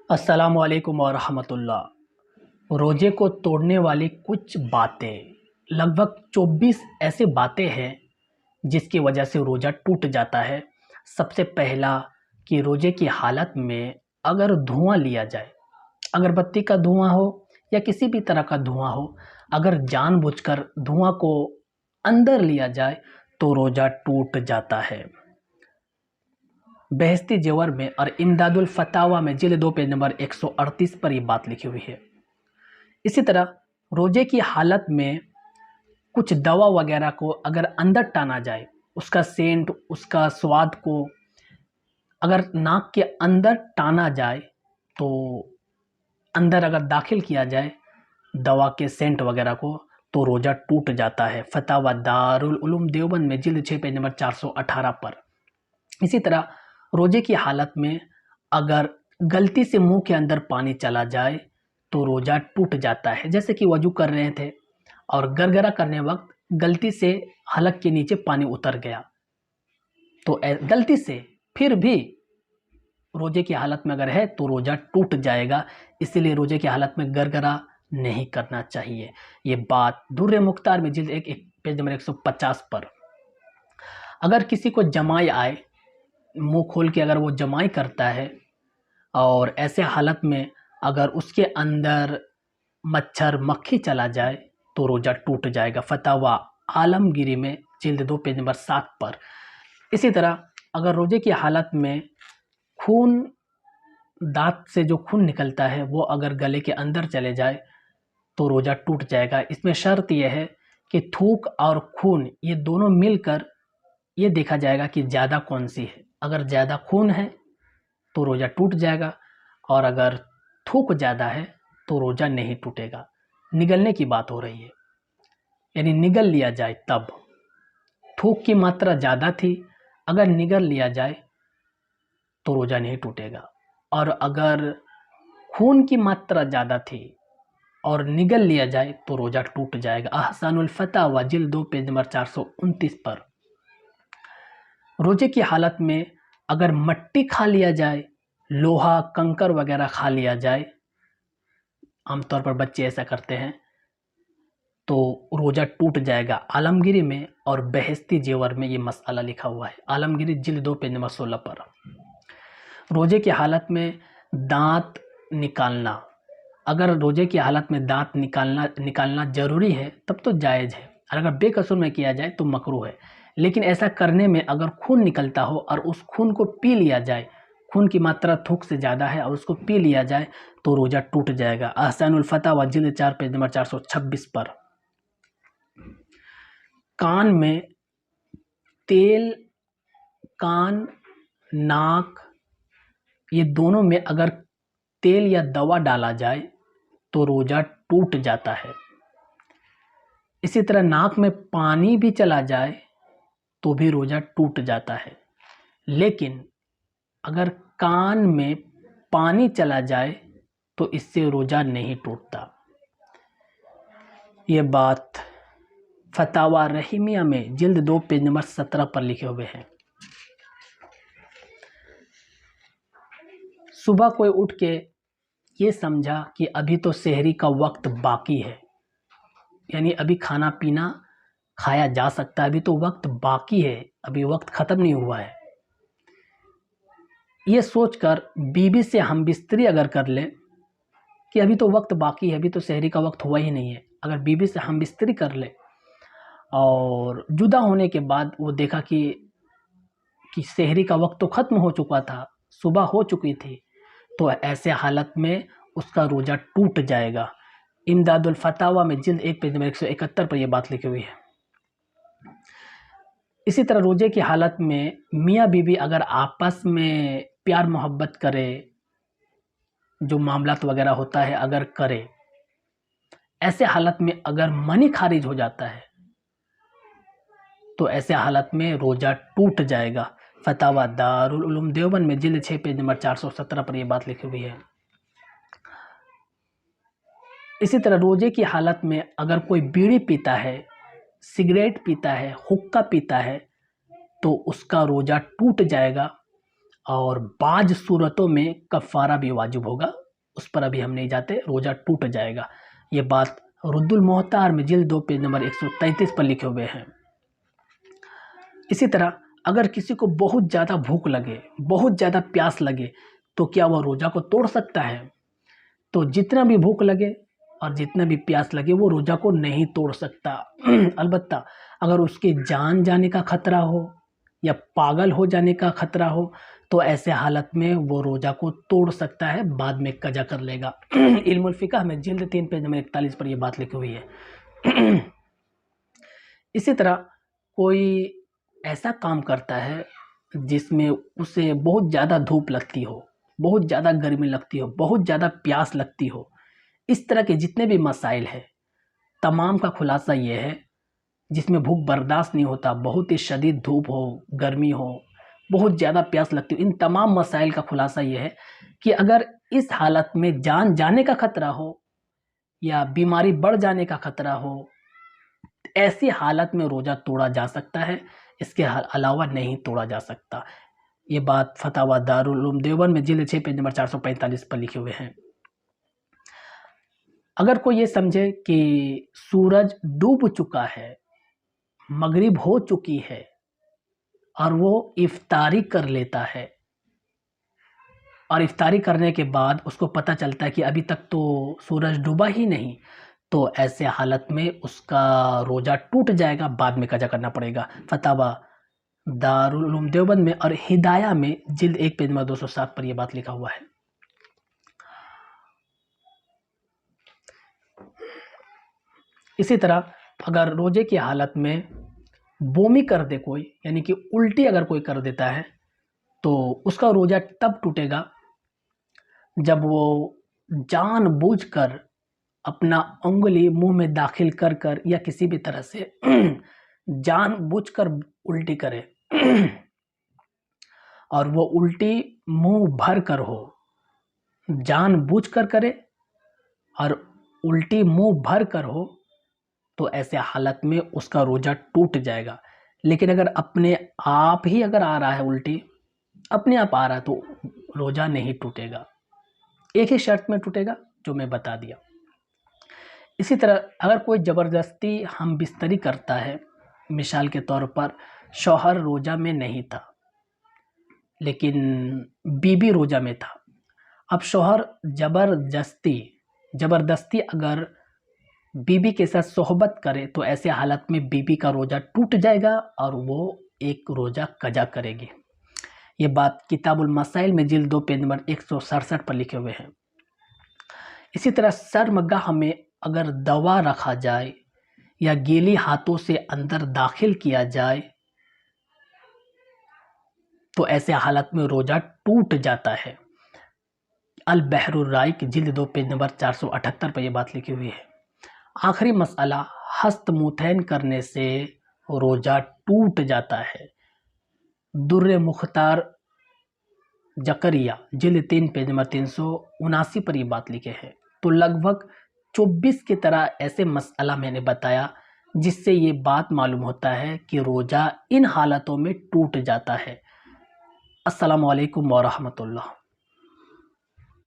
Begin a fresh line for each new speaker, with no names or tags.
अस्सलामुअलैकुम वरहमतुल्लाह। रोज़े को तोड़ने वाली कुछ बातें, लगभग 24 ऐसे बातें हैं जिसकी वजह से रोज़ा टूट जाता है। सबसे पहला कि रोज़े की हालत में अगर धुआं लिया जाए, अगरबत्ती का धुआं हो या किसी भी तरह का धुआं हो, अगर जानबूझकर धुआं को अंदर लिया जाए तो रोज़ा टूट जाता है। बहस्ती जेवर में और इमदादुल फतावा में जिल्द 2 पेज नंबर 138 पर ये बात लिखी हुई है। इसी तरह रोज़े की हालत में कुछ दवा वगैरह को अगर अंदर टाना जाए, उसका सेंट, उसका स्वाद को अगर नाक के अंदर टाना जाए, तो अंदर अगर दाखिल किया जाए दवा के सेंट वगैरह को, तो रोज़ा टूट जाता है। फतावा दारुल उलूम देवबंद में जिल्द 6 पेज नंबर 418 पर। इसी तरह रोज़े की हालत में अगर गलती से मुंह के अंदर पानी चला जाए तो रोज़ा टूट जाता है। जैसे कि वजू कर रहे थे और गरगरा करने वक्त गलती से हलक के नीचे पानी उतर गया, तो गलती से फिर भी रोज़े की हालत में अगर है तो रोज़ा टूट जाएगा। इसीलिए रोज़े की हालत में गरगरा नहीं करना चाहिए। ये बात दुर्र मुख्तार में जिल्द 1 पेज नंबर 150 पर। अगर किसी को जमाई आए, मुंह खोल के अगर वो जमाई करता है और ऐसे हालत में अगर उसके अंदर मच्छर मक्खी चला जाए तो रोज़ा टूट जाएगा। फतावा आलमगीरी में जिल्द 2 पेज नंबर 7 पर। इसी तरह अगर रोज़े की हालत में खून, दांत से जो खून निकलता है वो अगर गले के अंदर चले जाए तो रोज़ा टूट जाएगा। इसमें शर्त यह है कि थूक और खून ये दोनों मिलकर ये देखा जाएगा कि ज़्यादा कौन सी है। अगर ज़्यादा खून है तो रोज़ा टूट जाएगा और अगर थूक ज़्यादा है तो रोज़ा नहीं टूटेगा। निगलने की बात हो रही है, यानी निगल लिया जाए तब। थूक की मात्रा ज़्यादा थी, अगर निगल लिया जाए तो रोज़ा नहीं टूटेगा। और अगर खून की मात्रा ज़्यादा थी और निगल लिया जाए तो रोज़ा टूट जाएगा। अहसानुल फतावा जिल्द 2 पेज नंबर 429 पर। रोज़े की हालत में अगर मट्टी खा लिया जाए, लोहा कंकर वगैरह खा लिया जाए, आमतौर पर बच्चे ऐसा करते हैं, तो रोज़ा टूट जाएगा। आलमगीरी में और बहस्ती जेवर में ये मसला लिखा हुआ है। आलमगीरी जिल्द 2 पेज नंबर 16 पर। रोज़े की हालत में दांत निकालना, अगर रोज़े की हालत में दांत निकालना ज़रूरी है तब तो जायज़ है, और अगर बेकसूर में किया जाए तो मकरूह है। लेकिन ऐसा करने में अगर खून निकलता हो और उस खून को पी लिया जाए, खून की मात्रा थूक से ज़्यादा है और उसको पी लिया जाए तो रोज़ा टूट जाएगा। अहसानुल फतावा जिल्द 4 पेज नंबर 426 पर। कान में तेल, कान, नाक, ये दोनों में अगर तेल या दवा डाला जाए तो रोज़ा टूट जाता है। इसी तरह नाक में पानी भी चला जाए तो भी रोज़ा टूट जाता है। लेकिन अगर कान में पानी चला जाए तो इससे रोज़ा नहीं टूटता। ये बात फतावा रहीमिया में जिल्द 2 पेज नंबर 17 पर लिखे हुए हैं। सुबह कोई उठ के ये समझा कि अभी तो सेहरी का वक्त बाकी है, यानी अभी खाना पीना खाया जा सकता है, अभी तो वक्त बाकी है, अभी वक्त ख़त्म नहीं हुआ है, ये सोचकर बीबी से हम बिस्तरी अगर कर ले कि अभी तो वक्त बाकी है, अभी तो सेहरी का वक्त हुआ ही नहीं है, अगर बीबी से हम बिस्तरी कर ले और जुदा होने के बाद वो देखा कि सेहरी का वक्त तो ख़त्म हो चुका था, सुबह हो चुकी थी, तो ऐसे हालत में उसका रोज़ा टूट जाएगा। इमदादुल फतावा में जिल्द 1 पेज नंबर 171 पर यह बात लिखी हुई है। इसी तरह रोज़े की हालत में मियाँ बीवी अगर आपस में प्यार मोहब्बत करे, जो मामलात वगैरह होता है अगर करे, ऐसे हालत में अगर मनी खारिज हो जाता है तो ऐसे हालत में रोज़ा टूट जाएगा। फतावा दारुल उलूम देवबंद में जिल्द 6 पेज नंबर 417 पर यह बात लिखी हुई है। इसी तरह रोज़े की हालत में अगर कोई बीड़ी पीता है, सिगरेट पीता है, हुक्का पीता है, तो उसका रोज़ा टूट जाएगा और बाज़ सूरतों में कफ़ारा भी वाजिब होगा। उस पर अभी हम नहीं जाते, रोज़ा टूट जाएगा। ये बात रुद्दुल मोहतार में जिल्द 2 पेज नंबर 133 पर लिखे हुए हैं। इसी तरह अगर किसी को बहुत ज़्यादा भूख लगे, बहुत ज़्यादा प्यास लगे, तो क्या वह रोज़ा को तोड़ सकता है? तो जितना भी भूख लगे और जितना भी प्यास लगे वो रोज़ा को नहीं तोड़ सकता। अलबत्ता अगर उसके जान जाने का खतरा हो या पागल हो जाने का खतरा हो, तो ऐसे हालत में वो रोज़ा को तोड़ सकता है, बाद में कज़ा कर लेगा। इल्मुल फ़िक़ह में जिल्द 3 पेज नंबर 41 पर यह बात लिखी हुई है। इसी तरह कोई ऐसा काम करता है जिसमें उसे बहुत ज़्यादा धूप लगती हो, बहुत ज़्यादा गर्मी लगती हो, बहुत ज़्यादा प्यास लगती हो, इस तरह के जितने भी मसाइल हैं, तमाम का खुलासा ये है, जिसमें भूख बर्दाश्त नहीं होता, बहुत ही शदीद धूप हो, गर्मी हो, बहुत ज़्यादा प्यास लगती हो, इन तमाम मसाइल का खुलासा ये है कि अगर इस हालत में जान जाने का खतरा हो या बीमारी बढ़ जाने का खतरा हो, ऐसी हालत में रोज़ा तोड़ा जा सकता है, इसके अलावा नहीं तोड़ा जा सकता। ये बात फतावा दारुल उलूम देवबंद में जिल्द 6 पेज नंबर 445 पर लिखे हुए हैं। अगर कोई ये समझे कि सूरज डूब चुका है, मगरिब हो चुकी है और वो इफ्तारी कर लेता है और इफ्तारी करने के बाद उसको पता चलता है कि अभी तक तो सूरज डूबा ही नहीं, तो ऐसे हालत में उसका रोज़ा टूट जाएगा, बाद में कज़ा करना पड़ेगा। फतावा दारुल उलूम देवबंद में और हिदाया में जिल्द 1 पेज नंबर 207 पर यह बात लिखा हुआ है। इसी तरह अगर रोज़े की हालत में बोमी कर दे कोई, यानी कि उल्टी अगर कोई कर देता है, तो उसका रोज़ा तब टूटेगा जब वो जानबूझकर अपना उंगली मुंह में दाखिल कर कर या किसी भी तरह से जानबूझकर उल्टी करे और वो उल्टी मुंह भर कर हो, जानबूझकर करे और उल्टी मुंह भर कर हो, तो ऐसे हालत में उसका रोज़ा टूट जाएगा। लेकिन अगर अपने आप ही अगर आ रहा है उल्टी, अपने आप आ रहा है, तो रोज़ा नहीं टूटेगा। एक ही शर्त में टूटेगा जो मैं बता दिया। इसी तरह अगर कोई ज़बरदस्ती हम बिस्तरी करता है, मिसाल के तौर पर शौहर रोज़ा में नहीं था लेकिन बीबी रोज़ा में था, अब शौहर ज़बरदस्ती अगर बीबी के साथ सोहबत करे, तो ऐसे हालत में बीबी का रोज़ा टूट जाएगा और वो एक रोज़ा कज़ा करेगी। ये बात किताबुल मसाइल में जिल्द 2 पेज नंबर 167 पर लिखे हुए हैं। इसी तरह शर्मगाह में अगर दवा रखा जाए या गीली हाथों से अंदर दाखिल किया जाए, तो ऐसे हालत में रोज़ा टूट जाता है। अल बहरुर राइक जिल्द 2 पेज नंबर 478 पर यह बात लिखी हुई है। आखिरी मसला, हस्तमुथैन करने से रोज़ा टूट जाता है। दुर्रे मुख्तार जकरिया जिल्द 3 पेज नंबर 379 पर यह बात लिखे है। तो लगभग 24 की तरह ऐसे मसला मैंने बताया जिससे ये बात मालूम होता है कि रोज़ा इन हालतों में टूट जाता है। अस्सलामु अलैकुम व रहमतुल्लाह।